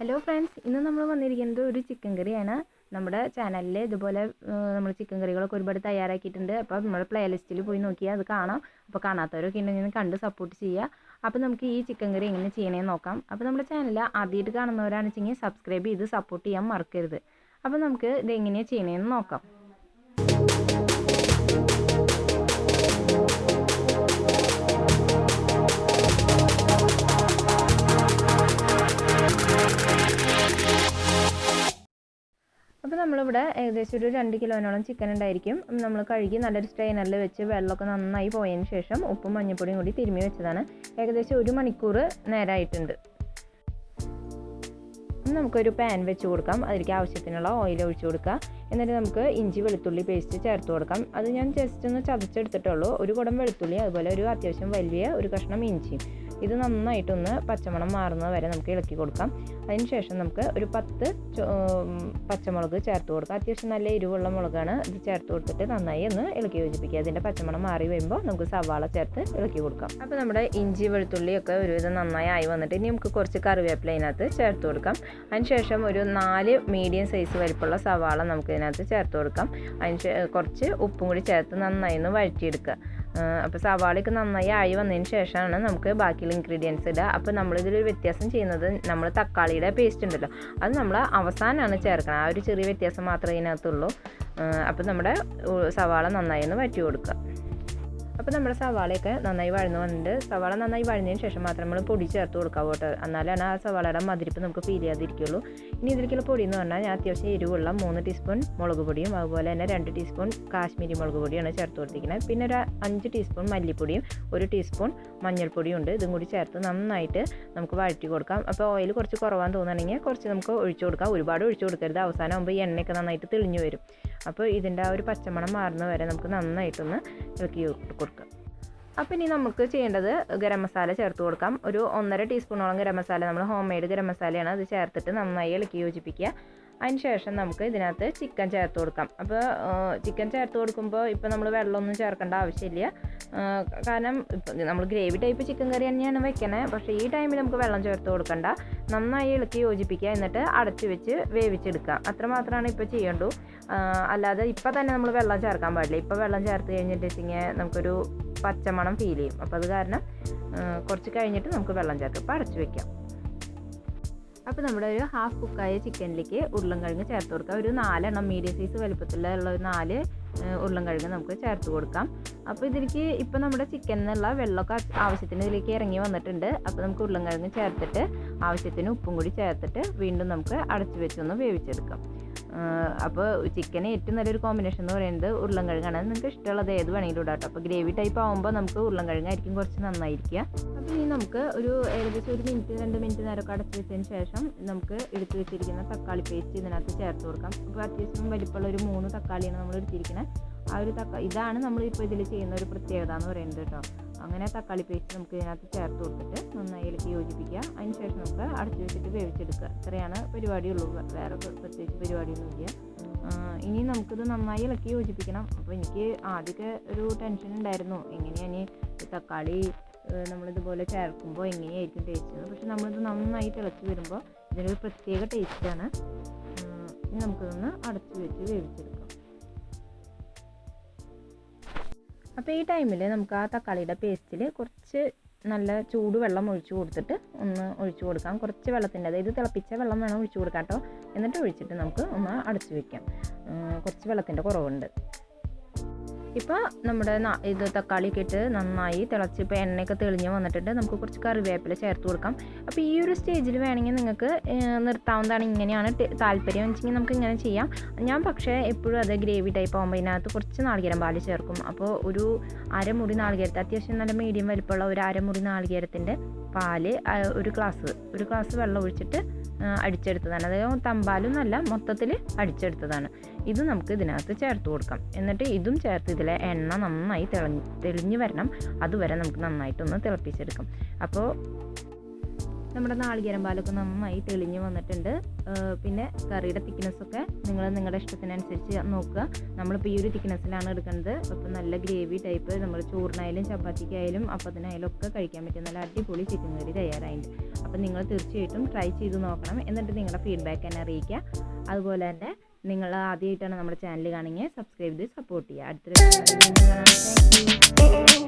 Hello friends, ഇന്ന് നമ്മൾ വന്നിരിക്കുന്നത് ഒരു ചിക്കൻ കറിയാണ്. നമ്മുടെ ചാനലിൽ ഇതുപോലെ നമ്മൾ ചിക്കൻ കറികളൊക്കെ ഒരുപാട് തയ്യാറാക്കിയിട്ടുണ്ട്. അപ്പോൾ നമ്മുടെ പ്ലേലിസ്റ്റിൽ പോയി നോക്കിയാൽ അത് കാണാം. അപ്പോൾ കാണാത്തവരൊക്കെ ഉണ്ടെങ്കിൽ കണ്ട് സപ്പോർട്ട് ചെയ്യുക. അപ്പോൾ നമുക്ക് ഈ ചിക്കൻ കറി എങ്ങനെ ചെയ്യണമെന്ന് നോക്കാം. അപ്പോൾ നമ്മുടെ ചാനൽ ആദ്യമായിട്ട് കാണുന്നവരാണെന്ന് വെച്ചെങ്കിൽ സബ്സ്ക്രൈബ് ചെയ്ത് സപ്പോർട്ട് ചെയ്യാൻ മറക്കരുത്. അപ്പോൾ നമുക്ക് ഇത് എങ്ങനെയാണ് ചെയ്യണമെന്ന് നോക്കാം. അപ്പോൾ നമ്മളിവിടെ ഏകദേശം ഒരു 2 കിലോനോളം ചിക്കൻ ഉണ്ടായിരിക്കും. നമ്മൾ കഴുകി നല്ലൊരു സ്ട്രെയിനറിൽ വെച്ച് വെള്ളമൊക്കെ നന്നായി പോയതിന് ശേഷം ഉപ്പും മഞ്ഞൾപ്പൊടിയും കൂടി തിരുമ്മി വെച്ചതാണ്. ഏകദേശം 1 മണിക്കൂർ നേരമായിട്ടുണ്ട്. നമുക്കൊരു പാൻ വെച്ച് കൊടുക്കാം. അതിലേക്ക് ആവശ്യത്തിനുള്ള ഓയിൽ ഒഴിച്ച് കൊടുക്കുക. എന്നിട്ട് നമുക്ക് ഇഞ്ചി വെളുത്തുള്ളി പേസ്റ്റ് ചേർത്ത് കൊടുക്കാം. അത് ഞാൻ ജസ്റ്റ് ഒന്ന് ചതച്ചെടുത്തിട്ടുള്ളൂ. ഒരു കുടം വെളുത്തുള്ളി, അതുപോലെ ഒരു അത്യാവശ്യം വലിയ ഒരു കഷ്ണം ഇഞ്ചിയും. ഇത് നന്നായിട്ടൊന്ന് പച്ചമണം മാറുന്നത് വരെ നമുക്ക് ഇളക്കി കൊടുക്കാം. അതിന് ശേഷം നമുക്ക് ഒരു 10 പച്ചമുളക് ചേർത്ത് കൊടുക്കാം. അത്യാവശ്യം നല്ല എരിവുള്ള മുളകാണ്. ഇത് ചേർത്ത് കൊടുത്തിട്ട് നന്നായി ഒന്ന് ഇളക്കി യോജിപ്പിക്കുക. അതിൻ്റെ പച്ചമണം മാറി വരുമ്പോൾ നമുക്ക് സവാള ചേർത്ത് ഇളക്കി കൊടുക്കാം. അപ്പോൾ നമ്മുടെ ഇഞ്ചി വെളുത്തുള്ളിയൊക്കെ ഒരുവിധം നന്നായി ആയി വന്നിട്ട് ഇനി നമുക്ക് കുറച്ച് കറിവേപ്പില ഇതിനകത്ത് ചേർത്ത് കൊടുക്കാം. അതിന് ശേഷം ഒരു 4 മീഡിയം സൈസ് വലിപ്പമുള്ള സവാള നമുക്ക് ഇതിനകത്ത് ചേർത്ത് കൊടുക്കാം. കുറച്ച് ഉപ്പും കൂടി ചേർത്ത് നന്നായി ഒന്ന് വഴറ്റിയെടുക്കുക. അപ്പോൾ സവാളയൊക്കെ നന്നായി ആയി വന്നതിന് ശേഷമാണ് നമുക്ക് ബാക്കിയുള്ള ഇൻഗ്രീഡിയൻസ് ഇടുക. അപ്പോൾ നമ്മളിതിലൊരു വ്യത്യാസം ചെയ്യുന്നത്, നമ്മൾ തക്കാളിയുടെ പേസ്റ്റ് ഉണ്ടല്ലോ, അത് നമ്മൾ അവസാനമാണ് ചേർക്കണം. ആ ഒരു ചെറിയ വ്യത്യാസം മാത്രമേ ഇതിനകത്തുള്ളൂ. അപ്പോൾ നമ്മുടെ സവാള നന്നായി ഒന്ന് വഴറ്റി കൊടുക്കുക. അപ്പോൾ നമ്മുടെ സവാളയൊക്കെ നന്നായി വഴന്ന് വന്നിട്ടുണ്ട്. സവാള നന്നായി വഴന്നതിന് ശേഷം മാത്രം നമ്മൾ പൊടി ചേർത്ത് കൊടുക്കാം കേട്ടോ. എന്നാലാണ് ആ സവാളയുടെ മതിരിപ്പ് നമുക്ക് ഫീൽ ചെയ്യാതിരിക്കുള്ളൂ. ഇനി ഇതിലേക്കുള്ള പൊടി എന്ന് പറഞ്ഞാൽ ഞാൻ അത്യാവശ്യം എരിവുള്ള 3 ടീസ്പൂൺ മുളക് പൊടിയും അതുപോലെ തന്നെ 2 ടീസ്പൂൺ കാശ്മീരി മുളക് പൊടിയാണ് ചേർത്ത് കൊടുത്തിരിക്കുന്നത്. പിന്നെ ഒരു 5 ടീസ്പൂൺ മല്ലിപ്പൊടിയും 1 ടീസ്പൂൺ മഞ്ഞൾപ്പൊടിയും ഉണ്ട്. ഇതും കൂടി ചേർത്ത് നന്നായിട്ട് നമുക്ക് വഴറ്റി കൊടുക്കാം. അപ്പോൾ ഓയിൽ കുറച്ച് കുറവാന്ന് തോന്നുകയാണെങ്കിൽ കുറച്ച് നമുക്ക് ഒഴിച്ചു കൊടുക്കാം. ഒരുപാട് ഒഴിച്ചു കൊടുക്കരുത്. അവസാനം ആകുമ്പോൾ ഈ എണ്ണയൊക്കെ നന്നായിട്ട് തെളിഞ്ഞു വരും. അപ്പോൾ ഇതിൻ്റെ ആ ഒരു പച്ചമണം മാറുന്ന വരെ നമുക്ക് നന്നായിട്ടൊന്ന് ഇളക്കി കൊടുക്കാം. അപ്പോൾ ഇനി നമുക്ക് ചെയ്യേണ്ടത് ഗരം മസാല ചേർത്ത് കൊടുക്കാം. ഒരു 1.5 ടീസ്പൂണോളം ഗരം മസാല, നമ്മൾ ഹോം മെയ്ഡ് ഗരം മസാലയാണ്. അത് ചേർത്തിട്ട് നന്നായി ഇളക്കി യോജിപ്പിക്കുക. അതിന് ശേഷം നമുക്ക് ഇതിനകത്ത് ചിക്കൻ ചേർത്ത് കൊടുക്കാം. അപ്പോൾ ചിക്കൻ ചേർത്ത് കൊടുക്കുമ്പോൾ ഇപ്പോൾ നമ്മൾ വെള്ളമൊന്നും ചേർക്കേണ്ട ആവശ്യമില്ല. കാരണം നമ്മൾ ഗ്രേവി ടൈപ്പ് ചിക്കൻ കറി തന്നെയാണ് വെക്കണത്. പക്ഷേ ഈ ടൈമിൽ നമുക്ക് വെള്ളം ചേർത്ത് കൊടുക്കണ്ട. നന്നായി ഇളക്കി യോജിപ്പിക്കുക. എന്നിട്ട് അടച്ച് വെച്ച് വേവിച്ചെടുക്കുക. അത്രമാത്രമാണ് ഇപ്പോൾ ചെയ്യേണ്ടൂ. അല്ലാതെ ഇപ്പോൾ തന്നെ നമ്മൾ വെള്ളം ചേർക്കാൻ പാടില്ല. ഇപ്പോൾ വെള്ളം ചേർത്ത് കഴിഞ്ഞിട്ടുണ്ടെങ്കിൽ നമുക്കൊരു പച്ചമണം ഫീൽ ചെയ്യും. അപ്പോൾ അത് കാരണം കുറച്ച് കഴിഞ്ഞിട്ട് നമുക്ക് വെള്ളം ചേർക്കാം. അപ്പോൾ അടച്ച് വയ്ക്കാം. അപ്പോൾ നമ്മുടെ ഒരു ഹാഫ് കുക്കായ ചിക്കനിലേക്ക് ഉരുളൻകിഴങ്ങ് ചേർത്ത് കൊടുക്കാം. ഒരു 4 മീഡിയം സൈസ് വലുപ്പത്തിലുള്ള ഒരു 4 ഉരുളൻകിഴങ്ങ് നമുക്ക് ചേർത്ത് കൊടുക്കാം. അപ്പോൾ ഇതിലേക്ക് ഇപ്പോൾ നമ്മുടെ ചിക്കനിലുള്ള വെള്ളമൊക്കെ ആവശ്യത്തിന് ഇതിലേക്ക് ഇറങ്ങി വന്നിട്ടുണ്ട്. അപ്പോൾ നമുക്ക് ഉരുളൻകിഴങ്ങ് ചേർത്തിട്ട് ആവശ്യത്തിന് ഉപ്പും കൂടി ചേർത്തിട്ട് വീണ്ടും നമുക്ക് അടച്ചു വെച്ചൊന്ന് വേവിച്ചെടുക്കാം. അപ്പോൾ ചിക്കന് ഏറ്റവും നല്ലൊരു കോമ്പിനേഷൻ എന്ന് പറയുന്നത് ഉരുളൻകിഴങ്ങാണ്. നിങ്ങൾക്ക് ഇഷ്ടമുള്ളത് ഏത് വേണമെങ്കിലും ഇടാം കേട്ടോ. അപ്പോൾ ഗ്രേവി ടൈപ്പ് ആകുമ്പോൾ നമുക്ക് ഉരുളൻകിഴങ്ങായിരിക്കും കുറച്ച് നന്നായിരിക്കുക. അപ്പോൾ ഇനി നമുക്ക് ഒരു ഏകദേശം 1 മിനിറ്റ് 2 മിനിറ്റ് നേരമൊക്കെ അടച്ചു വെച്ചതിന് ശേഷം നമുക്ക് എടുത്ത് വെച്ചിരിക്കുന്ന തക്കാളി പേസ്റ്റ് ഇതിനകത്ത് ചേർത്ത് കൊടുക്കാം. അപ്പോൾ അത്യാവശ്യം വലിപ്പമുള്ള ഒരു 3 തക്കാളിയാണ് നമ്മൾ എടുത്തിരിക്കുന്നത്. ആ ഒരു ഇതാണ് നമ്മളിപ്പോൾ ഇതിൽ ചെയ്യുന്ന ഒരു പ്രത്യേകത എന്ന് പറയുന്നത് കേട്ടോ. അങ്ങനെ തക്കാളി പേസ്റ്റ് നമുക്ക് ഇതിനകത്ത് ചേർത്ത് കൊടുത്തിട്ട് നന്നായി ഇളക്കി യോജിപ്പിക്കുക. അതിന് ശേഷം നമുക്ക് അടച്ചു വെച്ചിട്ട് വേവിച്ചെടുക്കുക. ഇത്രയാണ് പരിപാടിയുള്ളൂ. വേറെ പ്രത്യേകിച്ച് പരിപാടിയൊന്നുമില്ല. ഇനി നമുക്കിത് നന്നായി ഇളക്കി യോജിപ്പിക്കണം. അപ്പോൾ എനിക്ക് ആദ്യമൊക്കെ ഒരു ടെൻഷൻ ഉണ്ടായിരുന്നു, എങ്ങനെയാണ് തക്കാളി നമ്മളിതുപോലെ ചേർക്കുമ്പോൾ എങ്ങനെയായിരിക്കും ടേസ്റ്റ്. പക്ഷെ നമ്മളിത് നന്നായി തിളച്ച് വരുമ്പോൾ ഇതിനൊരു പ്രത്യേക ടേസ്റ്റാണ്. ഇനി നമുക്കിതൊന്ന് അടച്ചു വെച്ച് വേവിച്ചെടുക്കാം. അപ്പോൾ ഈ ടൈമിൽ നമുക്ക് ആ തക്കാളിയുടെ പേസ്റ്റിൽ കുറച്ച് നല്ല ചൂടുവെള്ളം ഒഴിച്ച് കൊടുത്തിട്ട് ഒന്ന് ഒഴിച്ചു കൊടുക്കാം. കുറച്ച് വെള്ളത്തിൻ്റെ, അതായത് തിളപ്പിച്ച വെള്ളം വേണം ഒഴിച്ചു കൊടുക്കാം കേട്ടോ. എന്നിട്ട് ഒഴിച്ചിട്ട് നമുക്ക് ഒന്ന് അടച്ചു വയ്ക്കാം. കുറച്ച് വെള്ളത്തിൻ്റെ കുറവുണ്ട്. ഇപ്പോൾ നമ്മുടെ ഇത് തക്കാളിയൊക്കെ ഇട്ട് നന്നായി തിളച്ച് ഇപ്പോൾ എണ്ണയൊക്കെ തെളിഞ്ഞ് വന്നിട്ടുണ്ട്. നമുക്ക് കുറച്ച് കറിവേപ്പില ചേർത്ത് കൊടുക്കാം. അപ്പോൾ ഈ ഒരു സ്റ്റേജിൽ വേണമെങ്കിൽ നിങ്ങൾക്ക് നിർത്താവുന്നതാണ്. ഇങ്ങനെയാണ് താല്പര്യം വെച്ചെങ്കിൽ നമുക്ക് ഇങ്ങനെ ചെയ്യാം. ഞാൻ പക്ഷേ എപ്പോഴും അത് ഗ്രേവി ടൈപ്പ് ആകുമ്പോൾ ഇതിനകത്ത് കുറച്ച് നാളികേരം പാല് ചേർക്കും. അപ്പോൾ ഒരു അരമുറി നാളികേരത്തെ, അത്യാവശ്യം നല്ല മീഡിയം വലിപ്പമുള്ള ഒരു അരമുറി നാളികേരത്തിൻ്റെ പാല് ഒരു ഗ്ലാസ് വെള്ളം ഒഴിച്ചിട്ട് അടിച്ചെടുത്തതാണ്. അതായത് തമ്പാലും നല്ല മൊത്തത്തിൽ അടിച്ചെടുത്തതാണ്. ഇത് നമുക്ക് ഇതിനകത്ത് ചേർത്ത് കൊടുക്കാം. എന്നിട്ട് ഇതും ചേർത്ത് ഇതിലെ എണ്ണ നന്നായി തെളിഞ്ഞ് വരണം. അതുവരെ നമുക്ക് നന്നായിട്ടൊന്ന് തിളപ്പിച്ചെടുക്കാം. അപ്പോൾ നമ്മുടെ നാളികേരം പാലൊക്കെ നന്നായി തെളിഞ്ഞ് വന്നിട്ടുണ്ട്. പിന്നെ കറിയുടെ തിക്നെസ്സൊക്കെ നിങ്ങൾ നിങ്ങളുടെ ഇഷ്ടത്തിനനുസരിച്ച് നോക്കുക. നമ്മളിപ്പോൾ ഈ ഒരു തിക്നെസ്സിലാണ് എടുക്കുന്നത്. അപ്പോൾ നല്ല ഗ്രേവി ടൈപ്പ് നമ്മൾ ചോറിനായാലും ചപ്പാത്തിക്കായാലും അപ്പത്തിനായാലും ഒക്കെ കഴിക്കാൻ പറ്റും നല്ല അടിപൊളി ചിക്കൻ കറി തയ്യാറായിട്ടുണ്ട്. അപ്പോൾ നിങ്ങൾ തീർച്ചയായിട്ടും ട്രൈ ചെയ്ത് നോക്കണം. എന്നിട്ട് നിങ്ങളുടെ ഫീഡ്ബാക്ക് എന്നെ അറിയിക്കുക. അതുപോലെ തന്നെ നിങ്ങൾ ആദ്യമായിട്ടാണ് നമ്മുടെ ചാനൽ കാണുന്നത്, സബ്സ്ക്രൈബ് ചെയ്ത് സപ്പോർട്ട് ചെയ്യുക. അടുത്തൊരു വീഡിയോയിൽ കാണാം. Thank you.